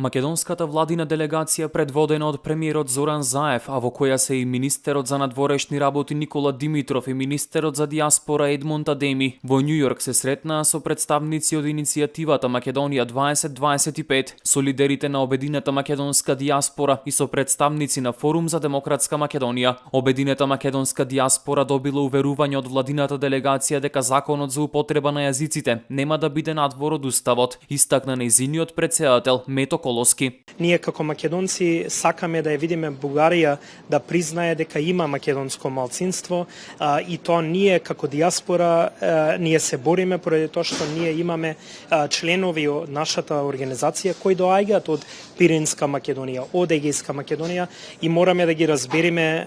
Македонската владина делегација предводена од премиерот Зоран Заев, а во која се и министерот за надворешни работи Никола Димитров и министерот за диаспора Едмонд Адеми, во Њујорк се сретнаа со представници од иницијативата Македонија 2025, со лидерите на обединета македонска диаспора и со представници на Форум за демократска Македонија. Обединета македонска диаспора добила уверување од владината делегација дека законот за употреба на јазиците нема да биде надвор од уставот, истакна нејзиниот претседател Мето Колоски. Ние како македонци сакаме да ја видиме Бугарија да признае дека има македонско малцинство и тоа ние како диаспора ние се бориме поради тоа што ние имаме членови од нашата организација кои доаѓаат од Пиринска Македонија, од Егејска Македонија и мораме да ги разбереме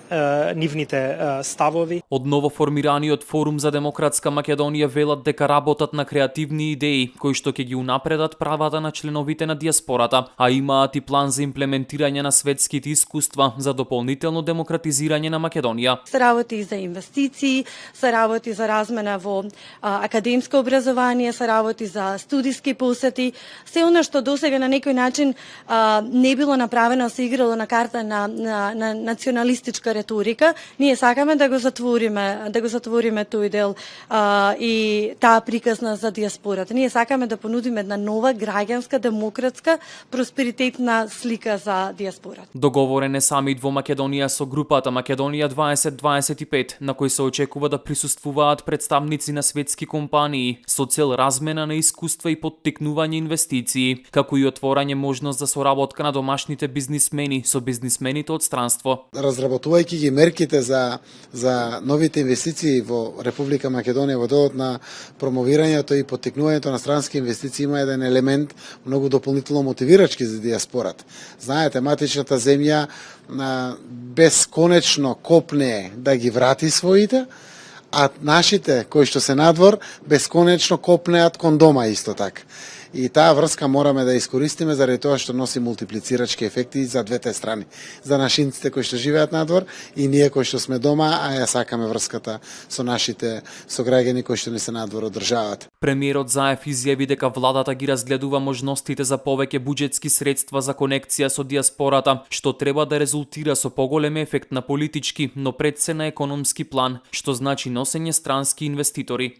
нивните ставови. Од новоформираниот Форум за демократска Македонија велат дека работат на креативни идеи кои што ќе ги унапредат правата на членовите на диаспората, а имаат и план за имплементирање на светските искуства за дополнително демократизирање на Македонија. Се работи за инвестиции, се работи за размена во академско образование, се работи за студиски посети, се она што досега на некој начин не било направено, се играло на карта на националистичка реторика. Ние сакаме да го затвориме тој дел и таа приказна за диаспората. Ние сакаме да понудиме една нова граѓанска, демократска, просперитетна слика за диаспората. Договорен е самит во Македонија со групата Македонија 2025, на кој се очекува да присуствуваат представници на светски компании со цел размена на искуства и поттикнување инвестиции, како и отворање можност за соработка на домашните бизнисмени со бизнисмените од странство. Разработувајќи ги мерките за новите инвестиции во Република Македонија во делот на промовирањето и поттикнувањето на странски инвестиции има еден елемент многу дополнително мотивирачки за диаспората. Знаете, матичната земја бесконечно копне да ги врати своите, а нашите кои што се надвор бесконечно копнеат кон дома исто така. И таа врска мораме да искористиме заради тоа што носи мултиплицирачки ефекти за двете страни. За нашинците кои што живеат надвор и ние кои што сме дома, а ја сакаме врската со нашите сограѓани кои што ни се надвор од државата. Премиерот Заев изјави дека владата ги разгледува можностите за повеќе буџетски средства за конекција со диаспората, што треба да резултира со поголем ефект на политички, но пред се на економски план, што значи носење странски инвеститори.